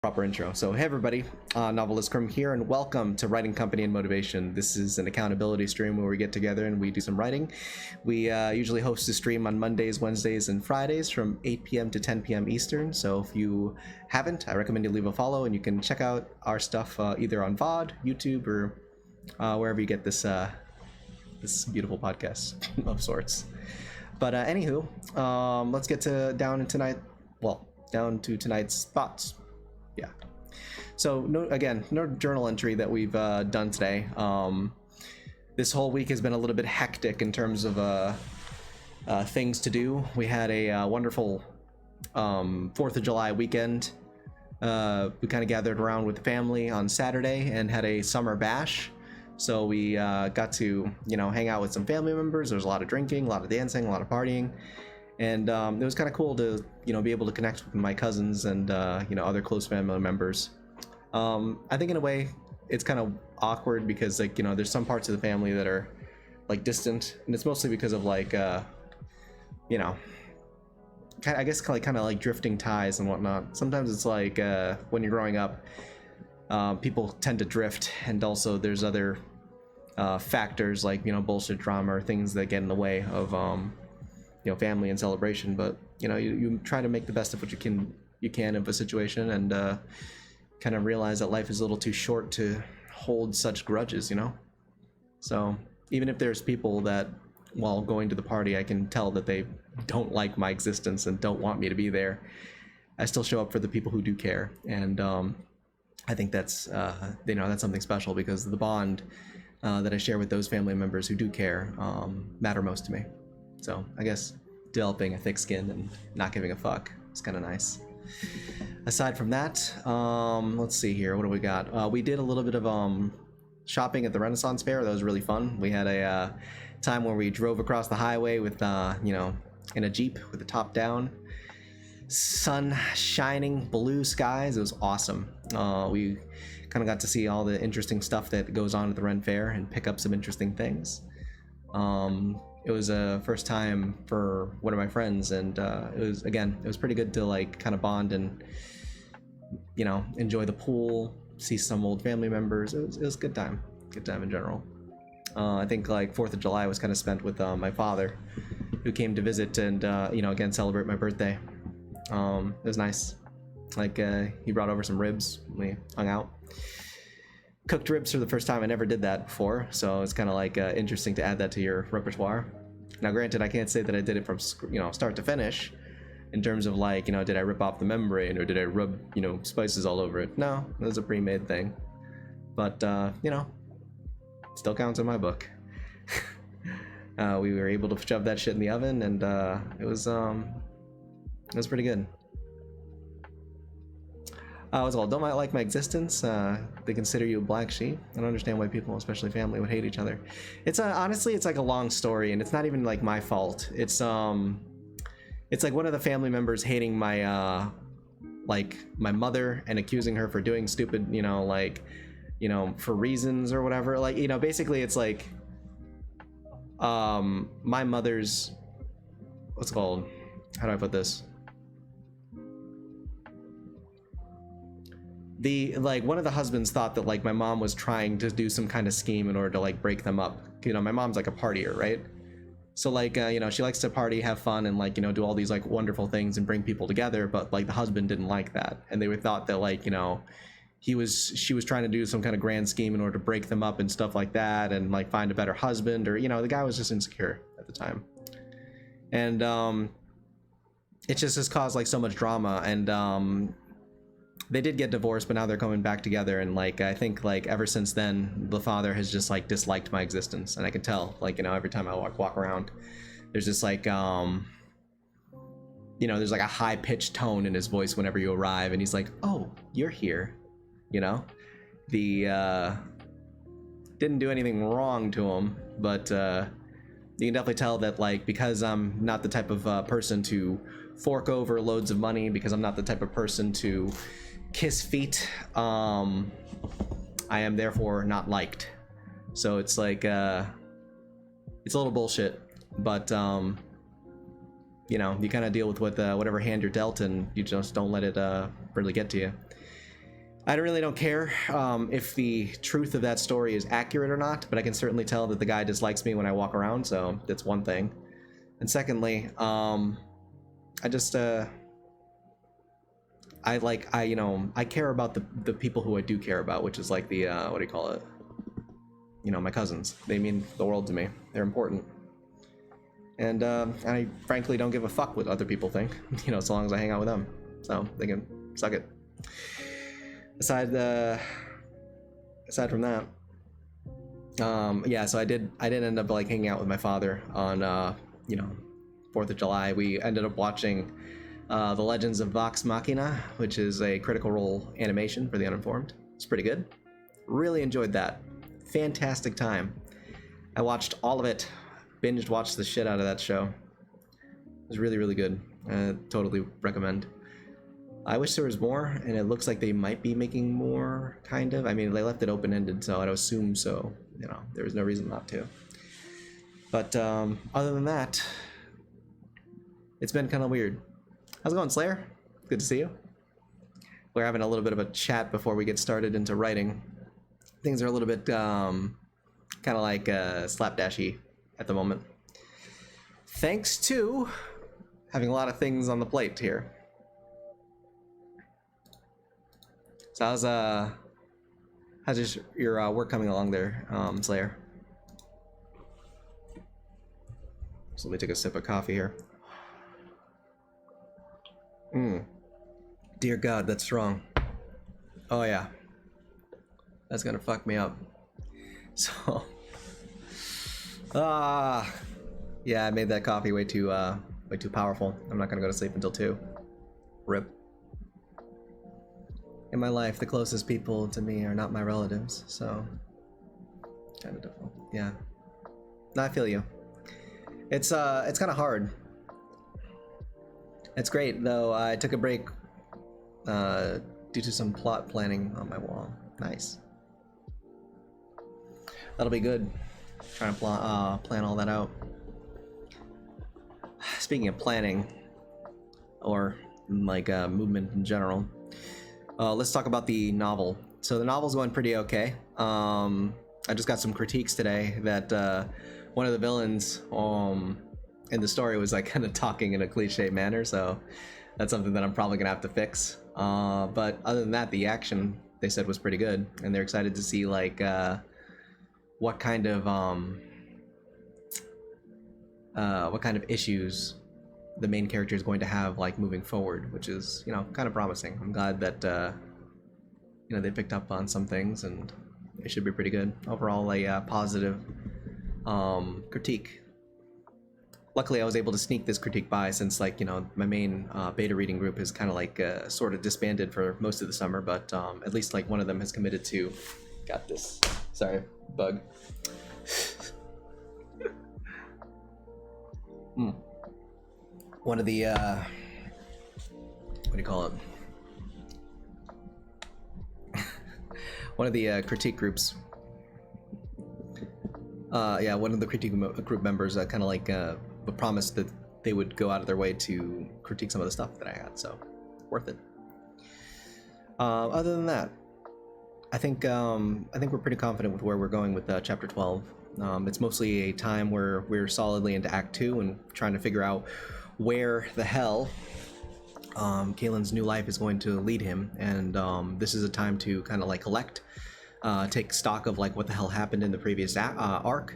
Proper intro. So hey everybody, NovelistCrim here, and welcome to Writing Company and Motivation. This is an accountability stream where we get together and we do some writing. We usually host a stream on Mondays, Wednesdays, and Fridays from 8 p.m. to 10 p.m. Eastern. So if you haven't, I recommend you leave a follow, and you can check out our stuff either on VOD, YouTube, or wherever you get this this beautiful podcast of sorts. But anywho, let's get down to tonight's thoughts. Yeah. So no journal entry that we've done today. This whole week has been a little bit hectic in terms of things to do. We had a wonderful 4th of July weekend. We kind of gathered around with the family on Saturday and had a summer bash. So we got to, hang out with some family members. There was a lot of drinking, a lot of dancing, a lot of partying. And it was kind of cool to, be able to connect with my cousins and, other close family members. I think in a way it's kind of awkward because, there's some parts of the family that are, distant. And it's mostly because of, I guess kind of like drifting ties and whatnot. Sometimes it's when you're growing up, people tend to drift. And also there's other factors like, bullshit drama or things that get in the way of, family and celebration. But you try to make the best of what you can of a situation, and kind of realize that life is a little too short to hold such grudges. So even if there's people that while going to the party I can tell that they don't like my existence and don't want me to be there, I still show up for the people who do care. And I think that's that's something special, because the bond that I share with those family members who do care matter most to me. So I guess developing a thick skin and not giving a fuck is kind of nice. Aside from that, let's see here. What do we got? We did a little bit of shopping at the Renaissance Fair. That was really fun. We had a time where we drove across the highway with, in a Jeep with the top down. Sun shining, blue skies. It was awesome. We kind of got to see all the interesting stuff that goes on at the Ren Fair and pick up some interesting things. It was a first time for one of my friends, and it was pretty good to kind of bond and enjoy the pool, see some old family members. It was a good time in general. I think 4th of July was kind of spent with my father, who came to visit and again celebrate my birthday. It was nice. He brought over some ribs. We hung out. Cooked ribs for the first time. I never did that before, so it's kind of interesting to add that to your repertoire. Now granted, I can't say that I did it from start to finish in terms of did I rip off the membrane or did I rub spices all over it. No, it was a pre-made thing, but still counts in my book. We were able to shove that shit in the oven, and it was pretty good. As well, don't like my existence. They consider you a black sheep. I don't understand why people, especially family, would hate each other. It's honestly, it's a long story, and it's not even my fault. It's one of the family members hating my my mother and accusing her for doing stupid, for reasons or whatever. Basically, it's my mother's, what's it called? How do I put this? One of the husbands thought that my mom was trying to do some kind of scheme in order to break them up. My mom's a partier, right? So she likes to party, have fun, and do all these wonderful things and bring people together. But the husband didn't like that, and they would thought that she was trying to do some kind of grand scheme in order to break them up and stuff like that, and find a better husband, or the guy was just insecure at the time, and it just caused so much drama. And they did get divorced, but now they're coming back together, and I think ever since then the father has just disliked my existence, and I can tell every time I walk around, there's just there's a high-pitched tone in his voice whenever you arrive, and he's like, oh, you're here, the didn't do anything wrong to him, but you can definitely tell that because I'm not the type of person to fork over loads of money, because I'm not the type of person to kiss feet, I am therefore not liked. So it's it's a little bullshit, but you kind of deal with whatever hand you're dealt, and you just don't let it really get to you. I really don't care if the truth of that story is accurate or not, but I can certainly tell that the guy dislikes me when I walk around, so that's one thing. And secondly, I just I care about the people who I do care about, which is like the what do you call it? You know, my cousins. They mean the world to me. They're important. And I frankly don't give a fuck what other people think, you know, so long as I hang out with them. So they can suck it. Aside from that, yeah, so I did end up like hanging out with my father on you know, 4th of July. We ended up watching The Legends of Vox Machina, which is a Critical Role animation for the uninformed. It's pretty good. Really enjoyed that. Fantastic time. I watched all of it. Binged watched the shit out of that show. It was really, really good. Totally recommend. I wish there was more, and it looks like they might be making more, kind of. I mean, they left it open-ended, so I'd assume so. You know, there was no reason not to. But other than that, it's been kind of weird. How's it going, Slayer? Good to see you. We're having a little bit of a chat before we get started into writing. Things are a little bit kind of like slapdashy at the moment. Thanks to having a lot of things on the plate here. So how's your work coming along there, Slayer? So let me take a sip of coffee here. Dear God, that's strong. Oh yeah. That's gonna fuck me up. So yeah, I made that coffee way too powerful. I'm not gonna go to sleep until 2. Rip. In my life, the closest people to me are not my relatives, so kind of difficult. Yeah. No, I feel you. It's kind of hard. It's great though. I took a break due to some plot planning on my wall. Nice. That'll be good. Trying to plan all that out. Speaking of planning, or like movement in general, let's talk about the novel. So the novel's going pretty okay. I just got some critiques today that one of the villains in the story was like kind of talking in a cliche manner, so that's something that I'm probably gonna have to fix. But other than that, the action they said was pretty good, and they're excited to see like what kind of issues the main character is going to have like moving forward, which is, you know, kind of promising. I'm glad that you know, they picked up on some things, and it should be pretty good. Overall, a positive critique. Luckily, I was able to sneak this critique by, since, like, you know, my main beta reading group is kind of like sort of disbanded for most of the summer, but at least like one of them has committed to. Got this. Sorry, bug. One of the what do you call it? One of the critique groups. Yeah, one of the critique group members kind of like promised that they would go out of their way to critique some of the stuff that I had, so worth it. Other than that, I think we're pretty confident with where we're going with chapter 12. It's mostly a time where we're solidly into Act 2 and trying to figure out where the hell Kalen's new life is going to lead him, and this is a time to kind of like collect, take stock of like what the hell happened in the previous arc,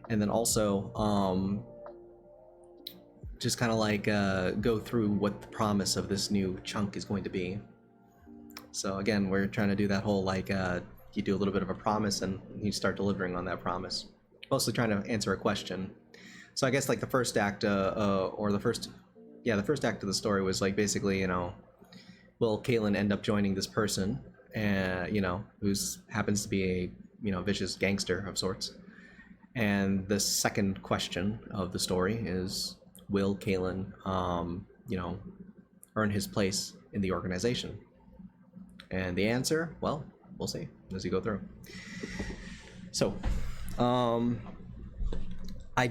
and then also just kind of like go through what the promise of this new chunk is going to be. So again, we're trying to do that whole like you do a little bit of a promise and you start delivering on that promise, mostly trying to answer a question. So I guess like the first act the first act of the story was like basically, you know, will Kalen end up joining this person, you know, who's happens to be a, you know, vicious gangster of sorts. And the second question of the story is, will Kalen you know, earn his place in the organization? And the answer, well, we'll see as you go through. So I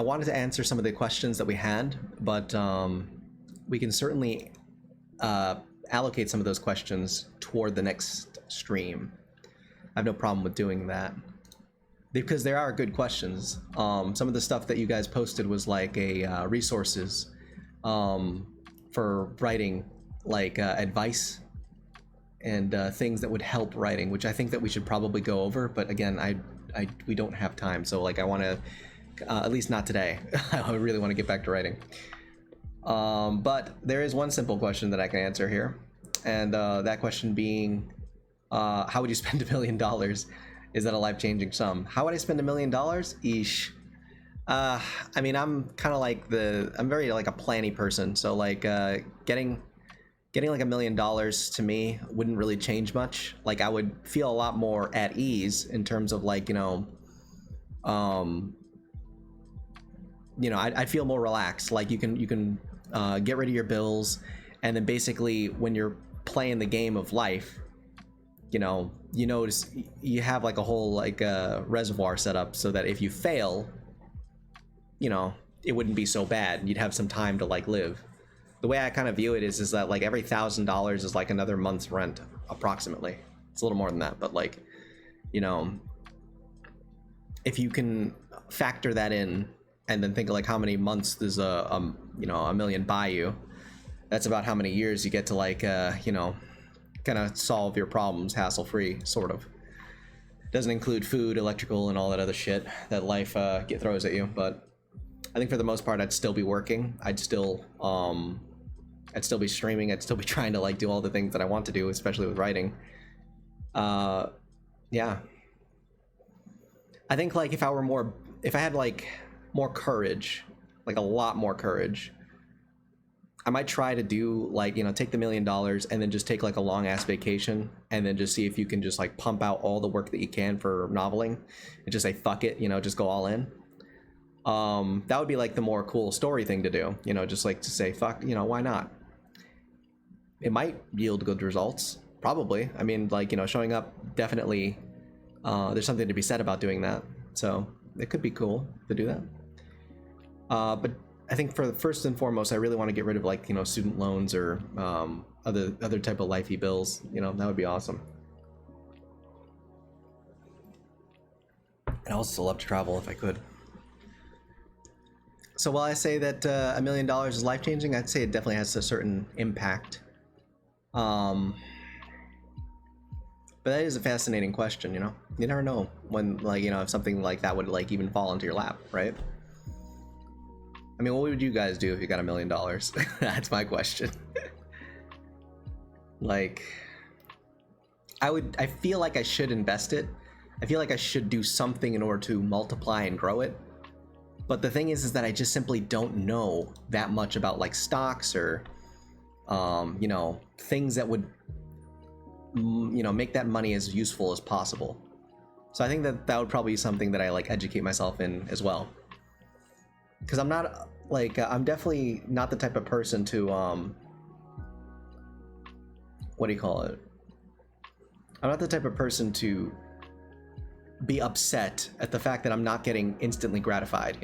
wanted to answer some of the questions that we had, but we can certainly allocate some of those questions toward the next stream. I have no problem with doing that, because there are good questions. Some of the stuff that you guys posted was like a resources for writing, like advice and things that would help writing, which I think that we should probably go over. But again, we don't have time, so like I want to, at least not today. I really want to get back to writing. But there is one simple question that I can answer here, and that question being, how would you spend $1 million? Is that a life-changing sum? How would I spend $1 million? Eesh. I mean, I'm kind of like I'm very like a planny person, so like getting like $1 million to me wouldn't really change much. Like I would feel a lot more at ease in terms of like, I'd feel more relaxed. Like you can get rid of your bills, and then basically when you're playing the game of life, you notice you have like a whole like reservoir set up so that if you fail, it wouldn't be so bad. You'd have some time to like live. The way I kind of view it is that like every $1,000 is like another month's rent, approximately. It's a little more than that, but like, if you can factor that in and then think of like how many months does a million buy you, that's about how many years you get to like, kind of solve your problems hassle-free, sort of. Doesn't include food, electrical, and all that other shit that life throws at you, but I think for the most part I'd still be working. I'd still be streaming. I'd still be trying to like do all the things that I want to do, especially with writing. Yeah. I think like if I had like more courage, like a lot more courage, I might try to do like, take the $1 million and then just take like a long ass vacation and then just see if you can just like pump out all the work that you can for noveling and just say, fuck it, just go all in. That would be like the more cool story thing to do, just like to say, fuck, why not? It might yield good results, probably. I mean, like, showing up, definitely, there's something to be said about doing that. So it could be cool to do that. But I think for the first and foremost, I really want to get rid of like, student loans or other type of lifey bills. That would be awesome. I'd also love to travel if I could. So while I say that $1 million is life-changing, I'd say it definitely has a certain impact. But that is a fascinating question, You never know when, like, if something like that would, like, even fall into your lap, right? I mean, what would you guys do if you got $1 million? That's my question. Like, I feel like I should invest it. I feel like I should do something in order to multiply and grow it. But the thing is that I just simply don't know that much about like stocks or, things that would, make that money as useful as possible. So I think that would probably be something that I like educate myself in as well. Because I'm not like, I'm definitely not the type of person to, what do you call it? I'm not the type of person to be upset at the fact that I'm not getting instantly gratified,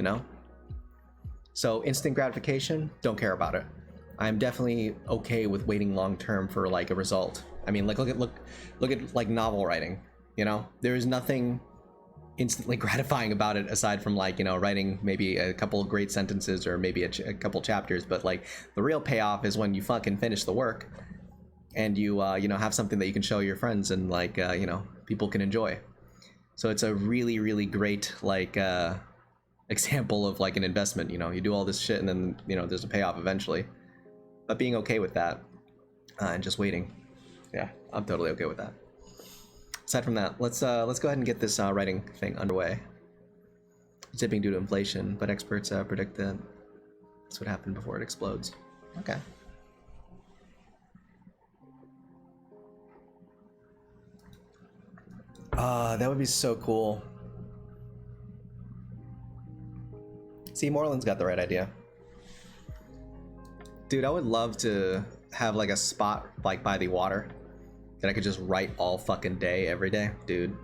So instant gratification, don't care about it. I'm definitely okay with waiting long term for like a result. I mean, like look at like novel writing, There is nothing instantly gratifying about it aside from like, writing maybe a couple of great sentences or maybe a couple chapters, but like the real payoff is when you fucking finish the work and you have something that you can show your friends and like people can enjoy. So it's a really, really great like example of like an investment. You do all this shit and then there's a payoff eventually. But being okay with that and just waiting, yeah, I'm totally okay with that. Aside from that, let's go ahead and get this writing thing underway. It's dipping due to inflation, but experts predict that that's what happened before it explodes. Okay. That would be so cool. See, Moreland's got the right idea. Dude, I would love to have like a spot like by the water that I could just write all fucking day, every day. Dude.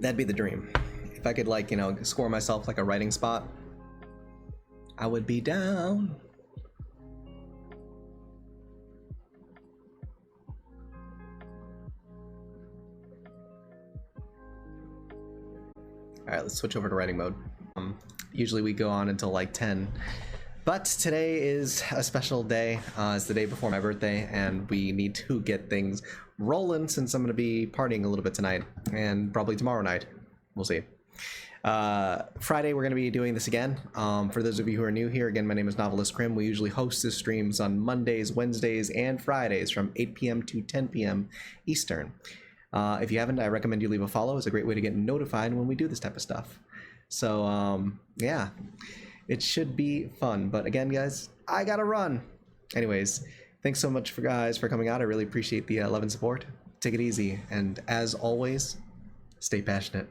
That'd be the dream. If I could like, score myself like a writing spot, I would be down. All right, let's switch over to writing mode. Usually we go on until like 10, but today is a special day. It's the day before my birthday, and we need to get things rolling since I'm going to be partying a little bit tonight and probably tomorrow night. We'll see. Friday we're going to be doing this again. For those of you who are new here, again, my name is NovelistCrim. We usually host the streams on Mondays, Wednesdays, and Fridays from 8 p.m. to 10 p.m. Eastern. If you haven't, I recommend you leave a follow. It's a great way to get notified when we do this type of stuff. So, yeah, it should be fun. But again, guys, I gotta run. Anyways, thanks so much for coming out. I really appreciate the love and support. Take it easy. And as always, stay passionate.